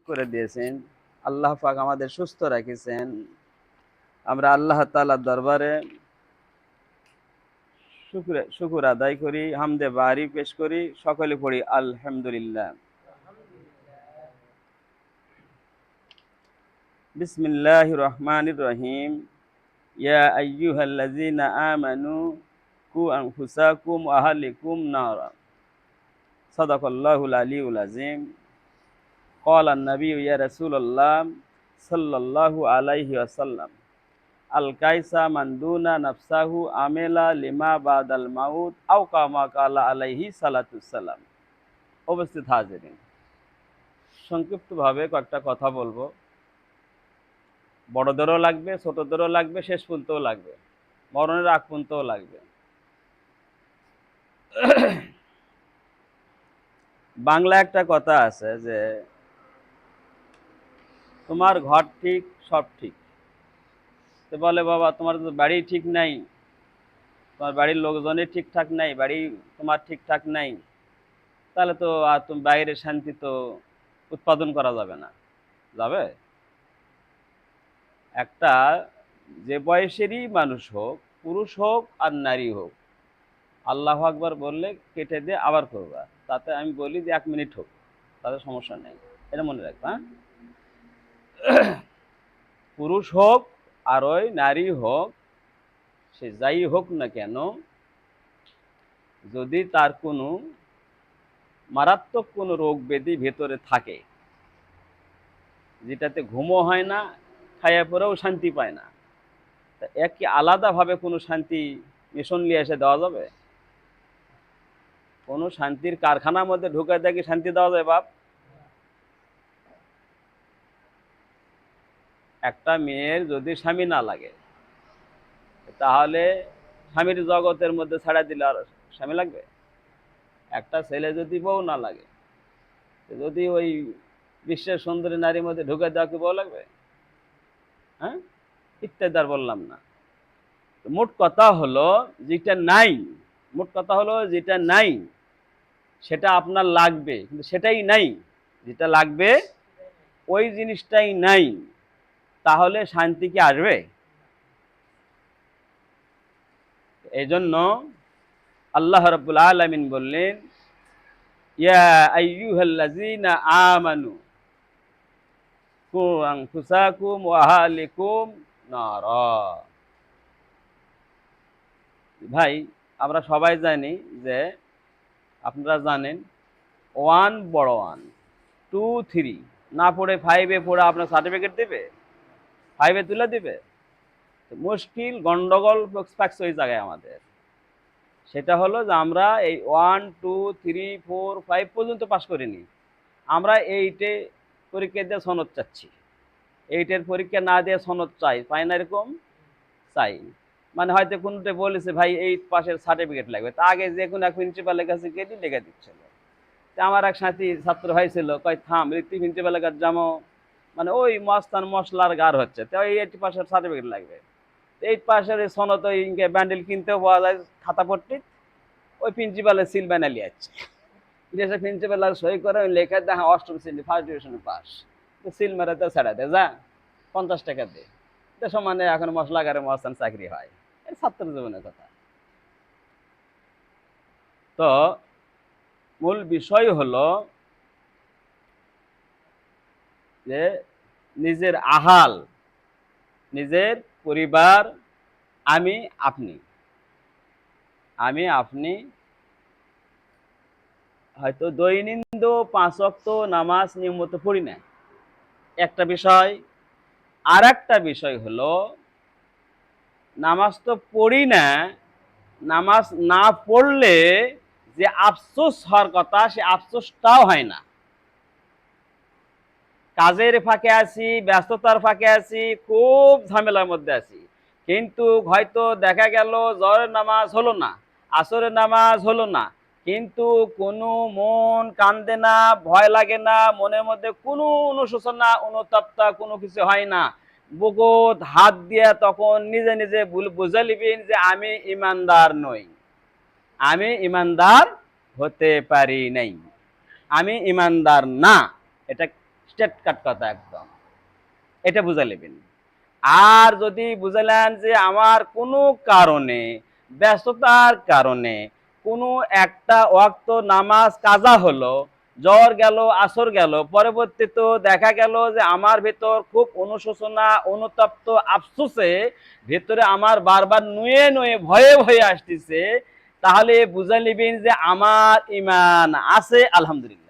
করে দিয়েছেন, আল্লাহ পাক আমাদের সুস্থ রেখেছেন। আমরা আল্লাহ তাআলার দরবারে শুকর আদায় করি, হামদে বারি পেশ করি, সকলে পড়ি আলহামদুলিল্লাহ। বিসমিল্লাহির রহমানির রহিম। ইয়া আইয়ুহাল্লাযীনা আমানু কু আনফুসাকুম ওয়া আহলিকুম নারা। সাদাকাল্লাহুল আলিয়্যুল আযীম। ক্বালা আন-নাবিয়্যু ইয়া রাসূলুল্লাহ সাল্লাল্লাহু আলাইহি ওয়াসাল্লাম, আল কাইসা মানদুনা নাফসাহু আমেলা লিমা বাদাল মাউত আও কামা কালা আলাইহি সালাতুসালাম। উপস্থিত হাজিরিন, সংক্ষিপ্তভাবে কয়েকটা কথা বলবো। বড়দেরও লাগবে, ছোটদেরও লাগবে, শেষ পর্যন্তও লাগবে, মরণের আগ পর্যন্তও লাগবে। বাংলা একটা কথা আছে যে তোমার ঘর ঠিক সব ঠিক। তো বলে, বাবা তোমার তো বাড়ি ঠিক নাই, তোমার বাড়ির লোকজনের ঠিকঠাক নাই, বাড়ি তোমার ঠিকঠাক নাই, তাহলে তো আর তুমি বাইরের শান্তি তো উৎপাদন করা যাবে না। যাবে? একটা যে বয়সেরই মানুষ হোক, পুরুষ হোক আর নারী হোক, আল্লাহু আকবার বললে কেটে দিয়ে আবার করবা। তাতে আমি বলি যে 1 মিনিট হোক, তাতে সমস্যা নেই। এটা মনে রাখবা। পুরুষ হোক আর ওই নারী হোক, সে যাই হোক না কেন, যদি তার কোনো মারাত্মক কোনো রোগ ব্যাধি ভেতরে থাকে, যেটাতে ঘুমও হয় না, খাইয়া পরেও শান্তি পায় না, তা একই আলাদাভাবে কোনো শান্তি মিশন নিয়ে এসে দেওয়া যাবে? কোনো শান্তির কারখানার মধ্যে ঢুকে দেখি শান্তি দেওয়া যায় বাপ? একটা মেয়ের যদি স্বামী না লাগে, তাহলে স্বামীর জগতের মধ্যে ছাড়া দিলে আর স্বামী লাগবে? একটা ছেলে যদি বউ না লাগে, যদি ওই বিশ্বের সুন্দরী নারীর মধ্যে ঢুকে দেওয়া কি বউ লাগবে? হ্যাঁ, ইত্যাদি আর বললাম না। মোট কথা হলো যেটা নাই, মোট কথা হলো যেটা নাই সেটা আপনার লাগবে, কিন্তু সেটাই নাই। যেটা লাগবে ওই জিনিসটাই নাই, তাহলে শান্তি কি আসবে? এই জন্য আল্লাহ রাব্বুল আলামিন বললেন, ইয়া আইয়ুহাল্লাযীনা আমানু কু আনফুসাকুম ওয়া আহলিকুম নারা। ভাই, আমরা সবাই জানি যে, আপনারা জানেন, 1 বড় 1, 2 3 না পড়ে 5-এ পড়ে আপনার সার্টিফিকেট দেবে, 5-এ তুলে দিবে? মুশকিল, গন্ডগোল ফ্যাক্স ওই জায়গায় আমাদের। সেটা হলো যে আমরা এই 1 2 3 4 5 পর্যন্ত পাশ করিনি, আমরা 8-এ পরীক্ষা দিয়ে সনদ চাচ্ছি, 8-এর পরীক্ষা না দিয়ে সনদ চাই, পাই না এরকম চাই। মানে হয়তো কোনোটা বলেছে ভাই 8 পাসের সার্টিফিকেট লাগবে, তা আগে যে কোনো এক প্রিন্সিপালের কাছে গেলে লেখা দিচ্ছিল। তা আমার এক সাথী ছাত্র ভাই ছিল, কয় থাম রীতি প্রিন্সিপালের কাছে যাবো, মানে ওই মস্তান মশলার গার হচ্ছে, তো এই 8 পাসের সার্টিফিকেট লাগবে। 8 পাসের সনদ ওই ব্যান্ডেল কিনতেও পাওয়া যায়, খাতা পট্টি, ওই প্রিন্সিপালের সিল বানালি আছে, দেশে প্রিন্সিপাল আর সই করে ওই লেখা দেয়, হ্যাঁ 8ম শ্রেণী ফার্স্ট ডিভিশনে পাস। তো সিল মেরে তো ছেড়া দে, যা 50 টাকা দে, তো সমানে এখন মশলাগারে মস্তান চাকরি হয়। এই ছাত্র জীবনের কথা। তো মূল বিষয় হলো যে নিজের আহাল, নিজের পরিবার, আমি আপনি, আপনি হয়তো দৈনিক 5 ওয়াক্ত নামাজ নিয়মিত পড়ি না, একটা বিষয়। আর একটা বিষয় হলো, নামাজ তো পড়ি না, নামাজ না পড়লে যে আফসোস হওয়ার কথা, সে আফসোসটাও হয় না। কাজের ফাঁকে আছি, ব্যস্ততার ফাঁকে আছি, খুব ঝামেলার মধ্যে আছি, কিন্তু হয়তো দেখা গেল জোহরের নামাজ হলো না, আসরের নামাজ হলো না, কিন্তু কোনো মন কান্দে না, ভয় লাগে না, মনের মধ্যে কোনো অনুশোচনা অনুতপ্তা কোনো কিছু হয় না। বুকত হাত দিয়ে তখন নিজে নিজে বুঝে নিবেন যে আমি ইমানদার নই, আমি ইমানদার হতে পারি নাই, আমি ইমানদার না। এটা স্ট্রেট কাট কথা একদম, এটা বুঝে নেবেন। আর যদি বুঝালেন যে আমার কোনো কারণে, ব্যস্ততার কারণে কোনো একটা ওয়াক্ত নামাজ কাজা হলো, জ্বর গেল, আসর গেল, পরবর্তীতে দেখা গেল যে আমার ভেতর খুব অনুশোচনা, অনুতপ্ত, আফসোসে ভেতরে আমার বারবার নুয়ে নুয়ে ভয়ে ভয়ে আসতেছে, তাহলে বুঝে নিবেন যে আমার ইমান আছে, আলহামদুলিল্লাহ।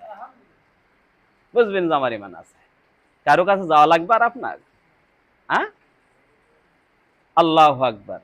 বুঝবেন যে আমার ইমান আছে। কারো কাছে যাওয়া লাগবে আর আপনার? হ্যাঁ, আল্লাহু আকবার।